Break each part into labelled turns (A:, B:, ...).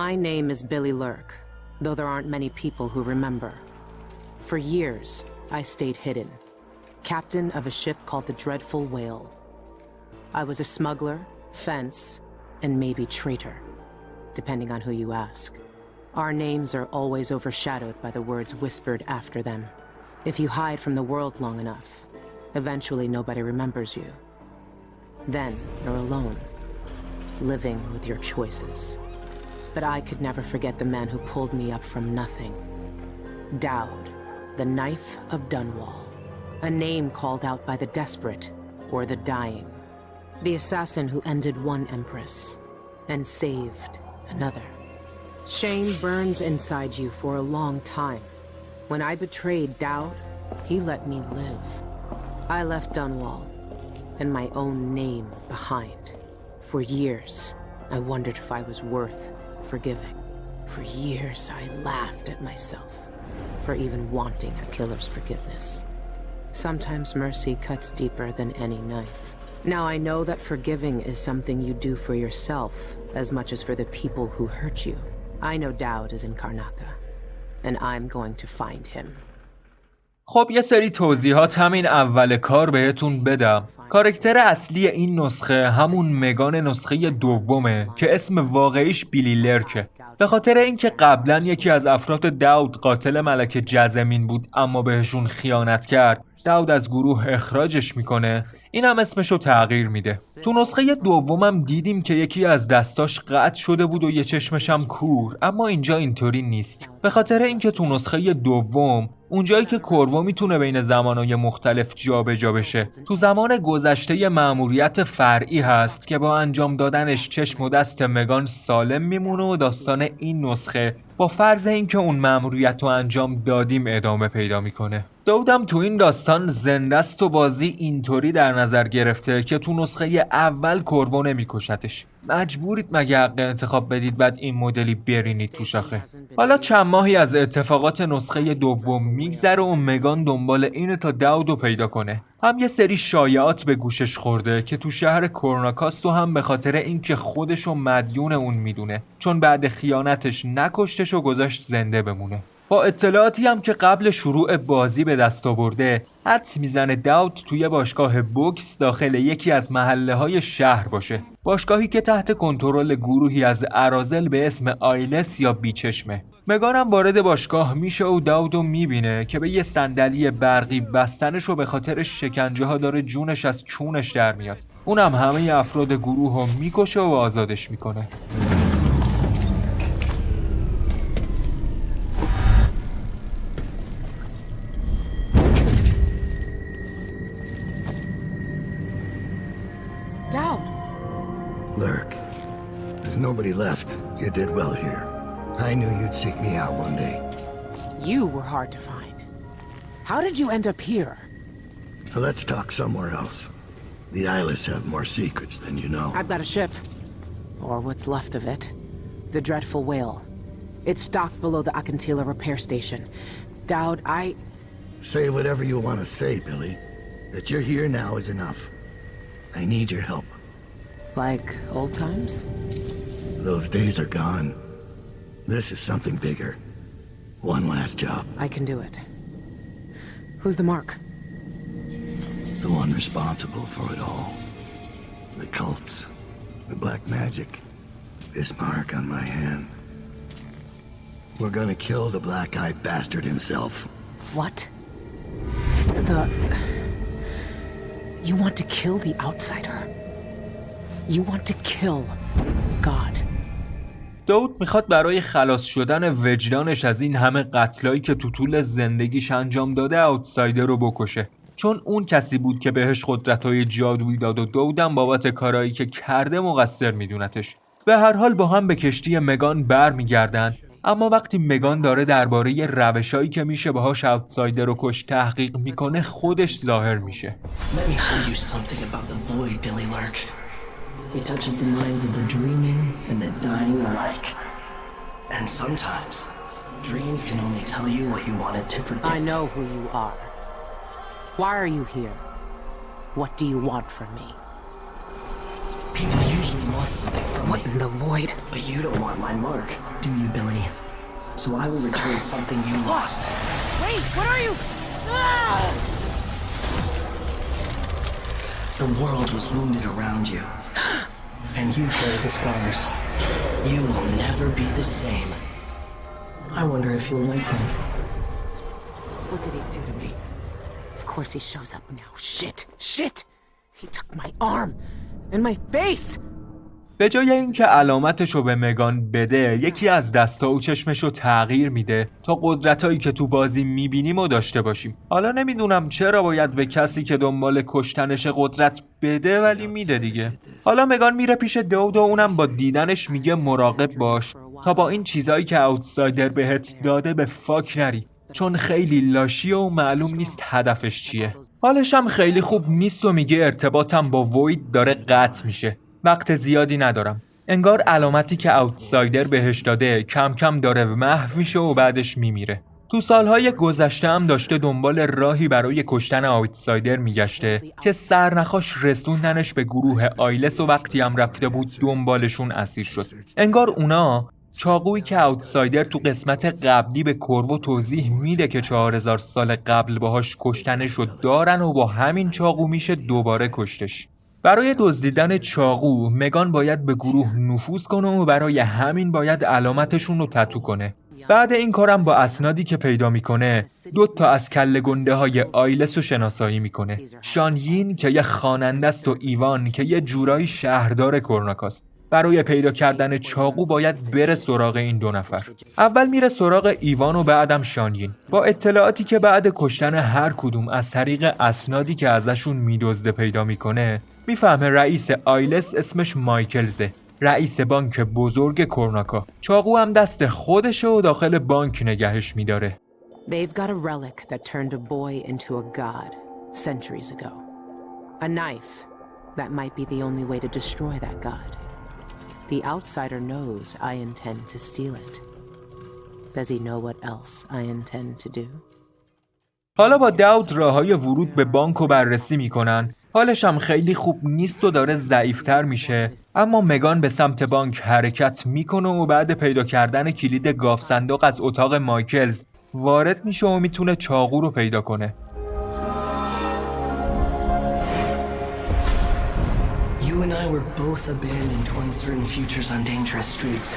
A: My name is Billy Lurk, though there aren't many people who remember. For years, I stayed hidden, captain of a ship called the Dreadful Whale. I was a smuggler, fence, and maybe traitor, depending on who you ask. Our names are always overshadowed by the words whispered after them. If you hide from the world long enough, eventually nobody remembers you. Then you're alone, living with your choices. But I could never forget the man who pulled me up from nothing. Dowd, the Knife of Dunwall. A name called out by the desperate or the dying. The assassin who ended one empress and saved another. Shame burns inside you for a long time. When I betrayed Dowd, he let me live. I left Dunwall and my own name behind. For years, I wondered if I was worth forgiving. For years, I laughed at myself for even wanting a killer's forgiveness. Sometimes mercy cuts deeper than any knife. Now I know that forgiving is something you do for yourself as much as for the people who hurt you. I know Dowd is in Karnaca, and I'm going to find him.
B: خب یه سری توضیحات همین اول کار بهتون بدم. کاراکتر اصلی این نسخه همون مگان نسخه دومه که اسم واقعیش بیلی لرکه. به خاطر اینکه قبلا یکی از افراد داود قاتل ملک جزمین بود اما بهشون خیانت کرد، داود از گروه اخراجش میکنه. این هم اسمشو تغییر میده. تو نسخه دومم دیدیم که یکی از دستاش قطع شده بود و یه چشمش هم کور، اما اینجا اینطوری نیست. به خاطر اینکه تو نسخه دوم اونجایی که کورو میتونه بین زمانهای مختلف جابجا بشه، تو زمان گذشته مأموریت فرعی هست که با انجام دادنش چشم و دست مگان سالم میمونه و داستان این نسخه با فرض اینکه اون مأموریت رو انجام دادیم ادامه پیدا میکنه. داودم تو این داستان زنده است و بازی اینطوری در نظر گرفته که تو نسخه اول کورو نمیکشتش. مجبورید مگه حق انتخاب بدید بعد این مدلی برینید تو شاخه. حالا چند ماهی از اتفاقات نسخه دوم میگذره و مگان دنبال اینه تا داودو پیدا کنه. هم یه سری شایعات به گوشش خورده که تو شهر کورناکاستو هم به خاطر اینکه خودشو مدیون اون میدونه، چون بعد خیانتش نکشتش و گذاشت زنده بمونه. با اطلاعاتی هم که قبل شروع بازی به دست آورده، حدس میزنه داود توی باشگاه بوکس داخل یکی از محله‌های شهر باشه. باشگاهی که تحت کنترل گروهی از اراذل به اسم آیلس یا بیچشمه. مگان هم وارد باشگاه میشه و داودو میبینه که به یه صندلی برقی بستنشو به خاطر شکنجه ها داره جونش از چونش در میاد. اونم همه افراد گروه رو میکشه و آزادش میکنه.
C: Lurk, there's nobody left. You did well here. I knew you'd seek me out one day.
A: You were hard to find. How did you end up here?
C: Let's talk somewhere else. The Isles have more secrets than you know.
A: I've got a ship. Or what's left of it. The Dreadful Whale. It's docked below the Akantila repair station. Dowd,
C: Say whatever you want to say, Billy. That you're here now is enough. I need your help.
A: Like old times?
C: Those days are gone. This is something bigger. One last job.
A: I can do it. Who's the mark?
C: The one responsible for it all. The cults. The black magic. This mark on my hand. We're gonna kill the black-eyed bastard himself.
A: What? You want to kill the outsider? You want to kill God.
B: داود میخواد برای خلاص شدن وجدانش از این همه قتلایی که تو طول زندگیش انجام داده اوتسایدر رو بکشه، چون اون کسی بود که بهش قدرت‌های جادویی داد و داودم بابت کارایی که کرده مقصر میدونتش. به هر حال با هم به کشتی مگان برمیگردن، اما وقتی مگان داره درباره روشایی که میشه باهاش اوتسایدر رو کش تحقیق میکنه خودش ظاهر میشه.
D: Let me tell you something about the void, Billy Lurk. It touches the minds of the dreaming and the dying alike. And sometimes, dreams can only tell you what you wanted to forget.
A: I know who you are. Why are you here? What do you want from me?
D: People usually want something from
A: What
D: me.
A: in the void?
D: But you don't want my mark, do you, Billy? So I will return something you lost.
A: Wait, what are you?
D: The world was wounded around you. And you carry the scars. You will never be the same. I wonder if you'll like them.
A: What did he do to me? Of course he shows up now. Shit! He took my arm and my face!
B: به جای اینکه علامتشو به مگان بده، یکی از دستا و چشمشو تغییر میده تا قدرتایی که تو بازی میبینیم و داشته باشیم. حالا نمیدونم چرا باید به کسی که دنبال کشتنش قدرت بده، ولی میده دیگه. حالا مگان میره پیش داود و اونم با دیدنش میگه مراقب باش تا با این چیزایی که اوتسایدر بهت داده به فاک نری، چون خیلی لاشیه و معلوم نیست هدفش چیه. حالش هم خیلی خوب نیست و میگه ارتباطم با وید داره قطع میشه. وقت زیادی ندارم. انگار علامتی که اوتسایدر بهش داده کم کم داره محو میشه و بعدش میمیره. تو سالهای گذشته هم داشته دنبال راهی برای کشتن اوتسایدر میگشته که سرنخاش رسوندنش به گروه آیلس و وقتی هم رفته بود دنبالشون اسیر شد. انگار اونا چاقویی که اوتسایدر تو قسمت قبلی به کورو توضیح میده که 4000 سال قبل باهاش کشتنشو دارن و با همین چاقو میشه دوباره کشتش. برای دزدیدن چاقو مگان باید به گروه نفوذ کنه و برای همین باید علامتشون رو تتو کنه. بعد این کارم با اسنادی که پیدا میکنه 2 از کله گنده های آیلس رو شناسایی میکنه. شانیین که یه خواننده است و ایوان که یه جورایی شهردار کرناکاست. برای پیدا کردن چاقو باید بره سراغ این 2 نفر. اول میره سراغ ایوان و بعدم شانیین. با اطلاعاتی که بعد کشتن هر کدوم از طریق اسنادی که ازشون میدزده پیدا میکنه، میفهمه رئیس آیلس اسمش مایکلزه، رئیس بانک بزرگ کرناکا. چاقو هم دست خودشه و داخل بانک نگهش میداره.
A: They've got a relic that turned a boy into a god centuries ago. A knife that might be the only way to destroy that god. The outsider knows I intend to steal it. Does he know what else I intend to do?
B: حالا با داود راههای ورود به بانکو بررسی میکنن. حالش هم خیلی خوب نیست و داره ضعیفتر میشه، اما مگان به سمت بانک حرکت میکنه و بعد پیدا کردن کلید گاف صندوق از اتاق مایکلز وارد میشه و میتونه چاقو رو پیدا کنه.
D: You and I were both abandoned to uncertain futures on dangerous streets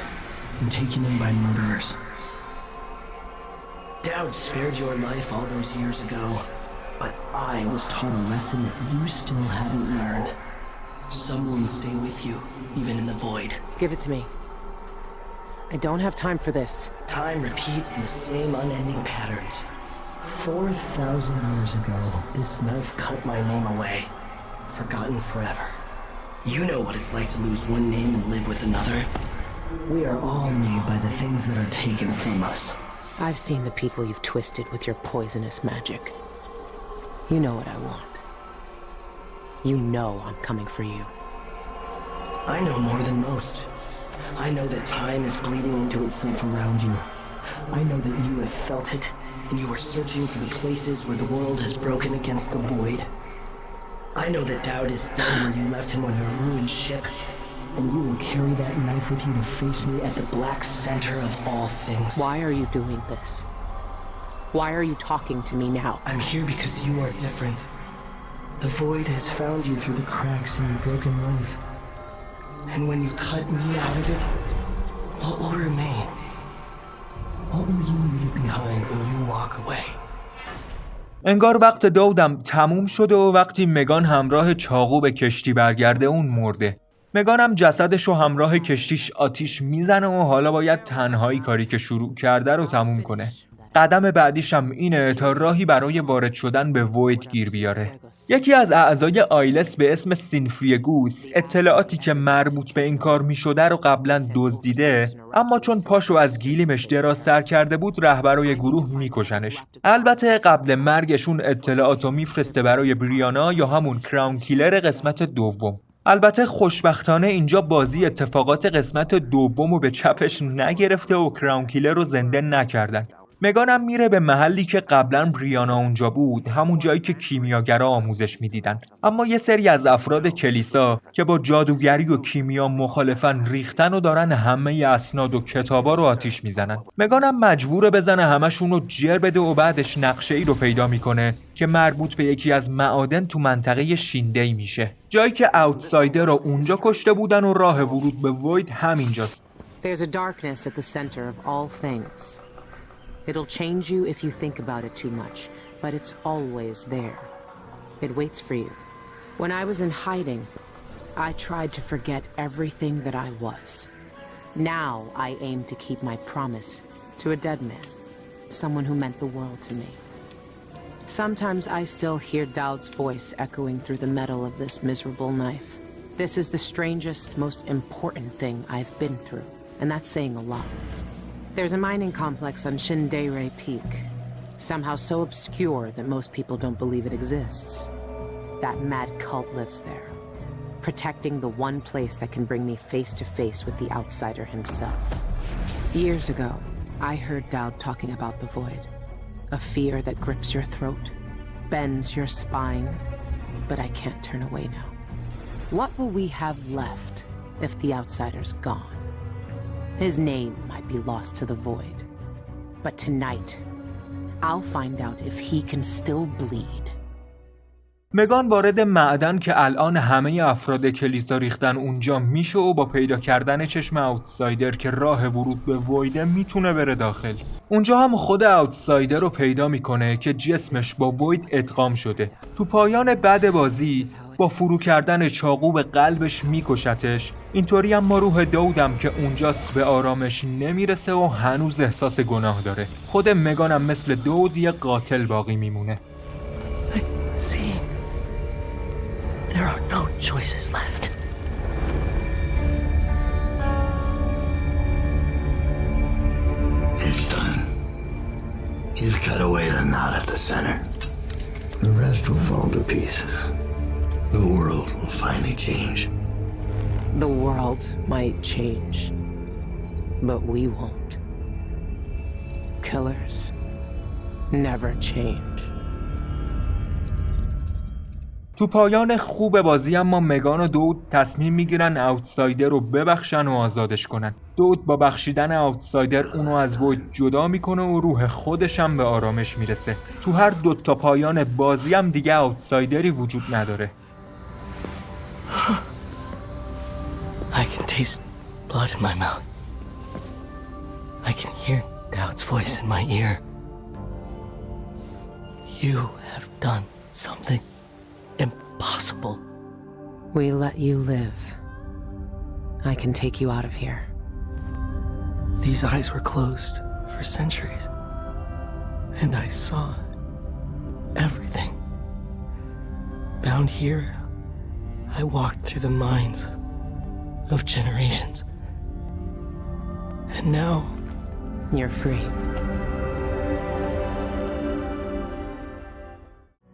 D: and taken in by murderers. Dowd spared your life all those years ago, but I was taught a lesson that you still haven't learned. Some wounds stay with you, even in the void.
A: Give it to me. I don't have time for this.
D: Time repeats in the same unending patterns. 4,000 years ago, this knife cut my name away, forgotten forever. You know what it's like to lose one name and live with another. We are all made by the things that are taken from us.
A: I've seen the people you've twisted with your poisonous magic. You know what I want. You know I'm coming for you.
D: I know more than most. I know that time is bleeding into itself around you. I know that you have felt it, and you are searching for the places where the world has broken against the void. I know that Dowd is dead where you left him on your ruined ship, and you will carry that knife with you to face me at the black center of all things.
A: Why are you doing this? Why are you talking to me now?
D: I'm here because you are different. The void has found you through the cracks in your broken life. And when you cut me out of it, what will remain? What will you leave behind when you walk away?
B: انگار وقت داودم تموم شده و وقتی مگان همراه چاقو به کشتی برگرده اون مرده. مگان هم جسدش رو همراه کشتیش آتیش میزنه و حالا باید تنهایی کاری که شروع کرده رو تموم کنه. قدم بعدیش هم اینه تا راهی برای وارد شدن به وید گیر بیاره. یکی از اعضای آیلس به اسم سینفریگوس اطلاعاتی که مربوط به این کار میشده رو قبلا دزدیده، اما چون پاشو از گیلیمش دراز سر کرده بود رهبرای گروه میکشنش. البته قبل مرگشون اطلاعاتو میفرسته برای بریانا یا همون کراون کیلر قسمت دوم. البته خوشبختانه اینجا بازی اتفاقات قسمت دوم رو به چپش نگرفته و کراون کیلر رو زنده نکردن. مگانم میره به محلی که قبلا بریانا اونجا بود، همون جایی که کیمیاگرا آموزش میدیدن. اما یه سری از افراد کلیسا که با جادوگری و کیمیا مخالفن ریختن و دارن همه اسناد و کتابا رو آتیش میزنن. مگانم مجبوره بزنه همشون رو جر بده و بعدش نقشه ای رو پیدا میکنه که مربوط به یکی از معادن تو منطقه شیندی میشه. جایی که آوتسایدر رو اونجا کشته بودن و راه ورود به وید همینجاست.
A: There's a darkness at the center of all things. It'll change you if you think about it too much, but it's always there. It waits for you. When I was in hiding, I tried to forget everything that I was. Now I aim to keep my promise to a dead man, someone who meant the world to me. Sometimes I still hear Dowd's voice echoing through the metal of this miserable knife. This is the strangest, most important thing I've been through, and that's saying a lot. There's a mining complex on Shindeire Peak, somehow so obscure that most people don't believe it exists. That mad cult lives there, protecting the one place that can bring me face to face with the outsider himself. Years ago, I heard Dowd talking about the void, a fear that grips your throat, bends your spine, but I can't turn away now. What will we have left if the outsider's gone? His name might be lost to the void, but tonight, I'll find out if he can still bleed.
B: مگان وارد معدن که الان همه افراد کلیسا ریختن اونجا میشه و با پیدا کردن چشم آوتسایدر که راه ورود به ویده میتونه بره داخل. اونجا هم خود آوتسایدر رو پیدا میکنه که جسمش با وید ادغام شده. تو پایان بعد بازی با فرو کردن چاقو به قلبش میکشتش. اینطوری هم ما روح داودم که اونجاست به آرامش نمیرسه و هنوز احساس گناه داره. خود مگانم مثل داود یه قاتل باقی میمونه.
D: See, there are no choices left.
C: It's done. You've cut away the knot at the center. The rest will fall to pieces. The world will finally change.
A: The world might change, but we won't. Killers never change.
B: تو پایان خوب بازی اما مگان و داود تصمیم میگیرن آوتسایدر رو ببخشن و آزادش کنن. داود با بخشیدن آوتسایدر اونو از وید جدا میکنه و روح خودش هم به آرامش میرسه. تو هر دوتا پایان بازی هم دیگه آوتسایدری وجود نداره.
D: I can taste blood in my mouth. I can hear Dowd's voice in my ear. You have done something impossible.
A: We let you live. I can take you out of here.
D: These eyes were closed for centuries, and I saw everything. Bound here, I walked through the minds of generations. And now,
A: You're free.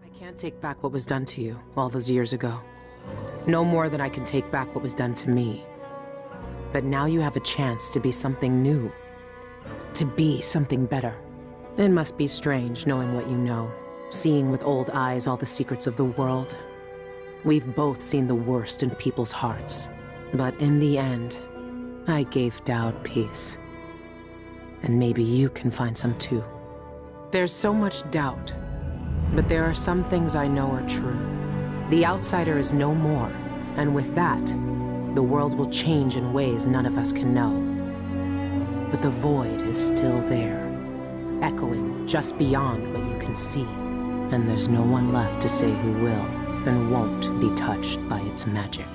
A: I can't take back what was done to you all those years ago. No more than I can take back what was done to me. But now you have a chance to be something new. To be something better. It must be strange knowing what you know. Seeing with old eyes all the secrets of the world. We've both seen the worst in people's hearts. But in the end, I gave Dowd peace. And maybe you can find some too. There's so much doubt, but there are some things I know are true. The outsider is no more, and with that, the world will change in ways none of us can know. But the void is still there, echoing just beyond what you can see. And there's no one left to say who will and won't be touched by its magic.